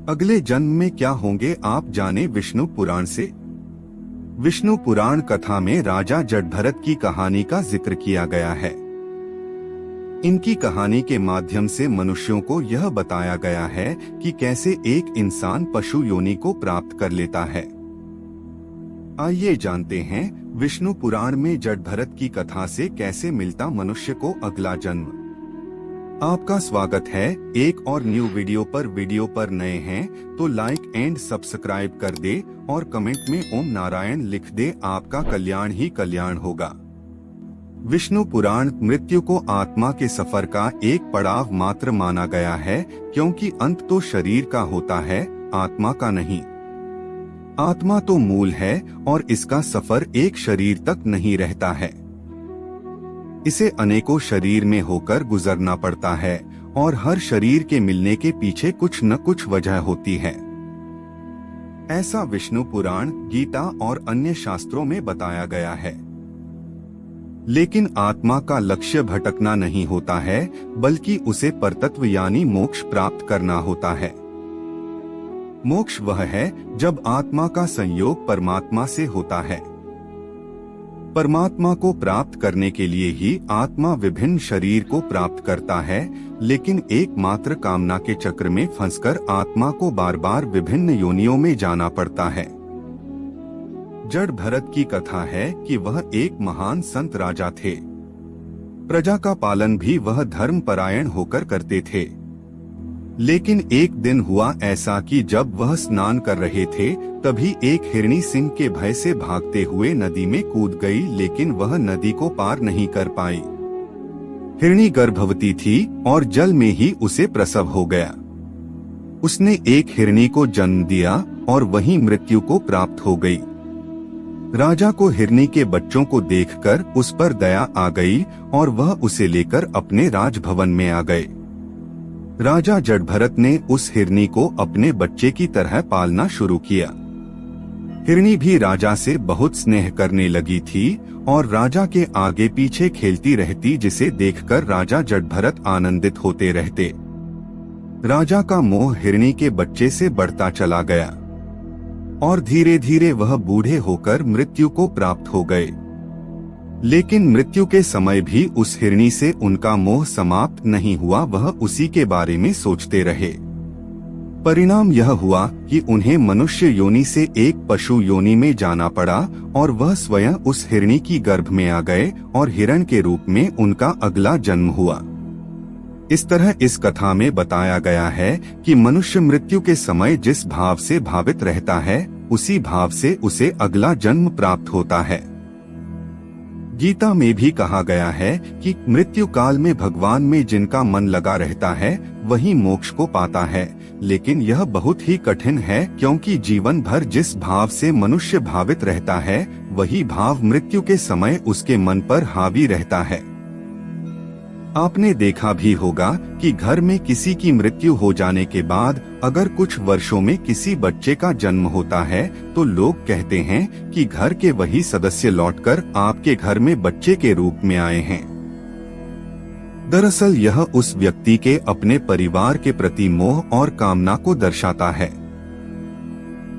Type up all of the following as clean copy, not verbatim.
अगले जन्म में क्या होंगे आप जाने विष्णु पुराण से। विष्णु पुराण कथा में राजा जडभरत की कहानी का जिक्र किया गया है। इनकी कहानी के माध्यम से मनुष्यों को यह बताया गया है कि कैसे एक इंसान पशु योनि को प्राप्त कर लेता है। आइए जानते हैं विष्णु पुराण में जडभरत की कथा से कैसे मिलता मनुष्य को अगला जन्म। आपका स्वागत है एक और न्यू वीडियो पर नए हैं तो लाइक एंड सब्सक्राइब कर दे और कमेंट में ओम नारायण लिख दे, आपका कल्याण ही कल्याण होगा। विष्णु पुराण मृत्यु को आत्मा के सफर का एक पड़ाव मात्र माना गया है, क्योंकि अंत तो शरीर का होता है, आत्मा का नहीं। आत्मा तो मूल है और इसका सफर एक शरीर तक नहीं रहता है। इसे अनेकों शरीर में होकर गुजरना पड़ता है और हर शरीर के मिलने के पीछे कुछ न कुछ वजह होती है। ऐसा विष्णु पुराण, गीता और अन्य शास्त्रों में बताया गया है। लेकिन आत्मा का लक्ष्य भटकना नहीं होता है, बल्कि उसे परतत्व यानी मोक्ष प्राप्त करना होता है। मोक्ष वह है जब आत्मा का संयोग परमात्मा से होता है। परमात्मा को प्राप्त करने के लिए ही आत्मा विभिन्न शरीर को प्राप्त करता है, लेकिन एकमात्र कामना के चक्र में फंसकर आत्मा को बार बार विभिन्न योनियों में जाना पड़ता है। जडभरत की कथा है कि वह एक महान संत राजा थे। प्रजा का पालन भी वह धर्मपरायण होकर करते थे। लेकिन एक दिन हुआ ऐसा कि जब वह स्नान कर रहे थे, तभी एक हिरणी सिंह के भय से भागते हुए नदी में कूद गई, लेकिन वह नदी को पार नहीं कर पाई। हिरणी गर्भवती थी और जल में ही उसे प्रसव हो गया। उसने एक हिरणी को जन्म दिया और वहीं मृत्यु को प्राप्त हो गई। राजा को हिरणी के बच्चों को देखकर उस पर दया आ गई और वह उसे लेकर अपने राजभवन में आ गए। राजा जडभरत ने उस हिरणी को अपने बच्चे की तरह पालना शुरू किया। हिरणी भी राजा से बहुत स्नेह करने लगी थी और राजा के आगे पीछे खेलती रहती, जिसे देखकर राजा जडभरत आनंदित होते रहते। राजा का मोह हिरणी के बच्चे से बढ़ता चला गया और धीरे धीरे वह बूढ़े होकर मृत्यु को प्राप्त हो गए। लेकिन मृत्यु के समय भी उस हिरणी से उनका मोह समाप्त नहीं हुआ, वह उसी के बारे में सोचते रहे। परिणाम यह हुआ कि उन्हें मनुष्य योनि से एक पशु योनि में जाना पड़ा और वह स्वयं उस हिरणी की गर्भ में आ गए और हिरण के रूप में उनका अगला जन्म हुआ। इस तरह इस कथा में बताया गया है कि मनुष्य मृत्यु के समय जिस भाव से भावित रहता है, उसी भाव से उसे अगला जन्म प्राप्त होता है। गीता में भी कहा गया है कि मृत्यु काल में भगवान में जिनका मन लगा रहता है वही मोक्ष को पाता है, लेकिन यह बहुत ही कठिन है, क्योंकि जीवन भर जिस भाव से मनुष्य भावित रहता है, वही भाव मृत्यु के समय उसके मन पर हावी रहता है। आपने देखा भी होगा कि घर में किसी की मृत्यु हो जाने के बाद अगर कुछ वर्षों में किसी बच्चे का जन्म होता है, तो लोग कहते हैं कि घर के वही सदस्य लौटकर आपके घर में बच्चे के रूप में आए हैं। दरअसल यह उस व्यक्ति के अपने परिवार के प्रति मोह और कामना को दर्शाता है,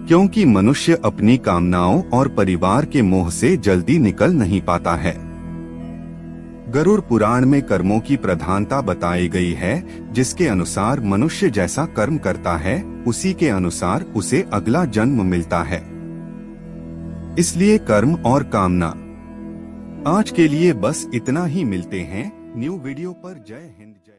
क्योंकि मनुष्य अपनी कामनाओं और परिवार के मोह से जल्दी निकल नहीं पाता है। गरुड़ पुराण में कर्मों की प्रधानता बताई गई है, जिसके अनुसार मनुष्य जैसा कर्म करता है, उसी के अनुसार उसे अगला जन्म मिलता है। इसलिए कर्म और कामना। आज के लिए बस इतना ही, मिलते हैं न्यू वीडियो पर। जय हिंद, जय